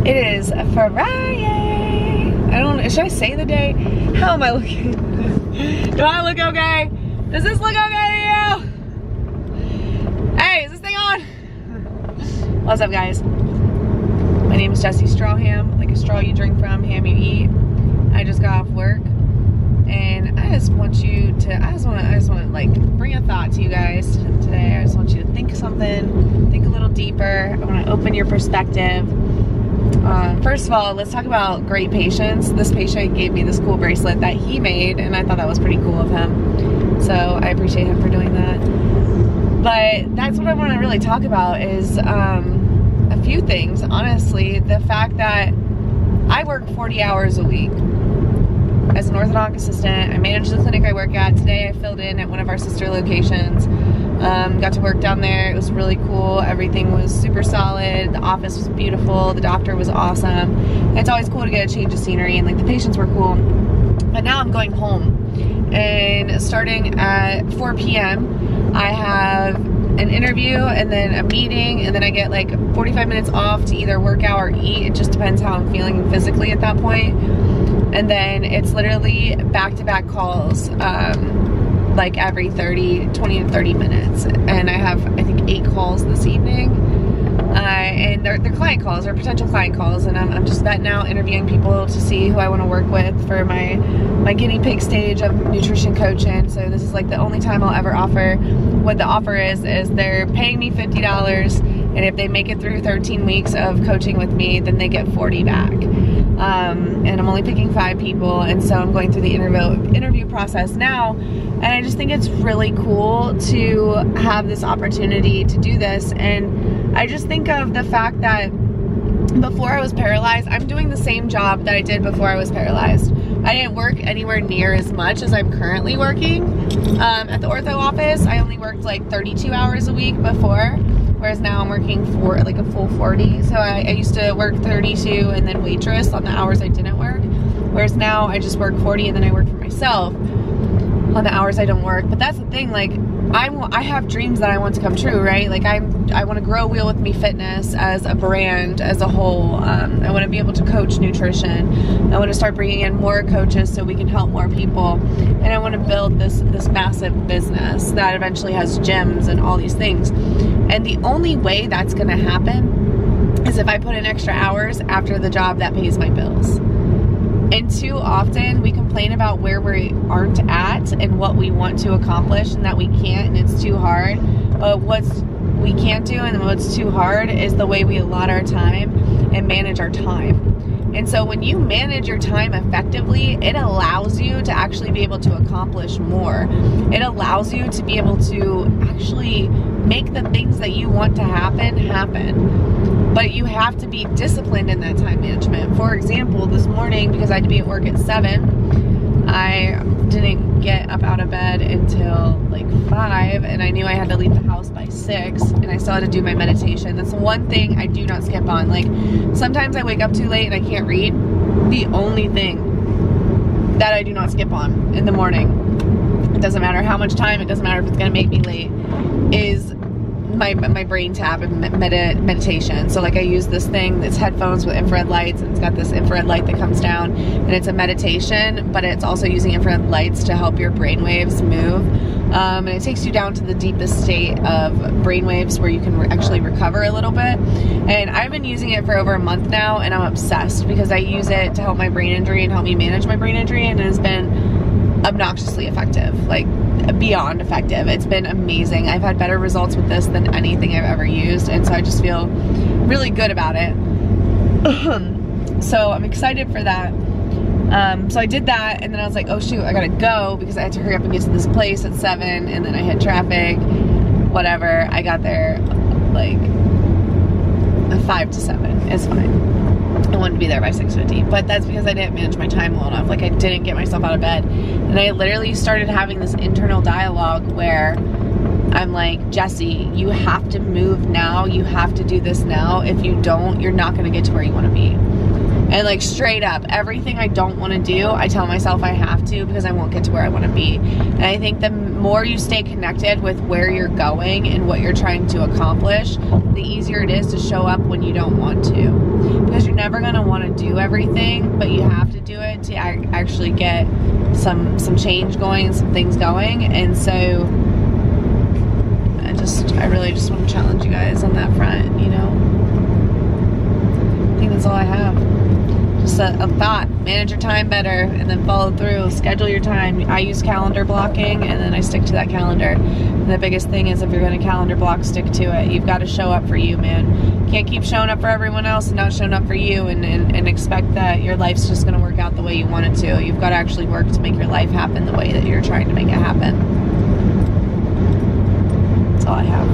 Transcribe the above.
It is Friday. Should I say the day? How am I looking? Do I look okay? Does this look okay to you? Hey, is this thing on? What's up, guys? My name is Jessie Strawham, like a straw you drink from, ham you eat. I just got off work, and I just want to like bring a thought to you guys today. I just want you to think something, think a little deeper. I want to open your perspective. First of all, let's talk about great patience. This patient gave me this cool bracelet that he made, and I thought that was pretty cool of him. So I appreciate him for doing that. But that's what I want to really talk about is a few things. Honestly, the fact that I work 40 hours a week as an orthodontic assistant. I manage the clinic I work at. Today I filled in at one of our sister locations. Got to work down there. It was really cool. Everything was super solid. The office was beautiful. The doctor was awesome. It's always cool to get a change of scenery, and like the patients were cool. But now I'm going home, and starting at 4 p.m. I have an interview and then a meeting, and then I get like 45 minutes off to either work out or eat. It just depends how I'm feeling physically at that point. And then it's literally back-to-back calls, like every 20 to 30 minutes. And I have, I think, 8 calls this evening. And they're client calls, or potential client calls. And I'm just vetting out, interviewing people to see who I want to work with for my guinea pig stage of nutrition coaching. So this is like the only time I'll ever offer. What the offer is they're paying me $50. And if they make it through 13 weeks of coaching with me, then they get 40 back. And I'm only picking 5 people, and so I'm going through the interview process now, and I just think it's really cool to have this opportunity to do this. And I just think of the fact that before I was paralyzed, I'm doing the same job that I did before I was paralyzed. I didn't work anywhere near as much as I'm currently working. At the ortho office, I only worked like 32 hours a week before, whereas now I'm working for like a full 40. So I used to work 32 and then waitress on the hours I didn't work, whereas now I just work 40 and then I work for myself on the hours I don't work. But that's the thing, like I have dreams that I want to come true, right? Like I want to grow Wheel With Me Fitness as a brand, as a whole. I want to be able to coach nutrition. I want to start bringing in more coaches so we can help more people. And I want to build this massive business that eventually has gyms and all these things. And the only way that's going to happen is if I put in extra hours after the job that pays my bills. And too often we complain about where we aren't at and what we want to accomplish and that we can't, and it's too hard. But what we can't do and what's too hard is the way we allot our time and manage our time. And so when you manage your time effectively, it allows you to actually be able to accomplish more. It allows you to be able to actually make the things that you want to happen. But you have to be disciplined in that time management. For example, this morning, because I had to be at work at 7, I didn't get up out of bed until like 5, and I knew I had to leave the house by 6, and I still had to do my meditation. That's the one thing I do not skip on. Like sometimes I wake up too late and I can't read. The only thing that I do not skip on in the morning, it doesn't matter how much time, it doesn't matter if it's gonna make me late, is my brain tab and meditation. So like I use this thing, it's headphones with infrared lights, and it's got this infrared light that comes down, and it's a meditation, but it's also using infrared lights to help your brain waves move. And it takes you down to the deepest state of brain waves where you can actually recover a little bit. And I've been using it for over a month now, and I'm obsessed because I use it to help my brain injury and help me manage my brain injury, and it has been obnoxiously effective, like beyond effective. It's been amazing. I've had better results with this than anything I've ever used, and so I just feel really good about it. So I'm excited for that. So I did that, and then I was like, oh shoot, I gotta go because I had to hurry up and get to this place at 7, and then I hit traffic, whatever. I got there like 5 to 7. It's fine. I wanted to be there by 6:50, but that's because I didn't manage my time well enough. Like I didn't get myself out of bed, and I literally started having this internal dialogue where I'm like, Jessie, you have to move now. You have to do this now. If you don't, you're not going to get to where you want to be. And like straight up, everything I don't want to do, I tell myself I have to because I won't get to where I want to be. And I think the more you stay connected with where you're going and what you're trying to accomplish, the easier it is to show up when you don't want to. Because you're never gonna want to do everything, but you have to do it to actually get some change going, some things going. And so I really just want to challenge you guys on that front, you know. I think that's all I have. Just a thought. Manage your time better and then follow through. Schedule your time. I use calendar blocking and then I stick to that calendar. And the biggest thing is, if you're going to calendar block, stick to it. You've got to show up for you, man. You can't keep showing up for everyone else and not showing up for you and expect that your life's just going to work out the way you want it to. You've got to actually work to make your life happen the way that you're trying to make it happen. That's all I have.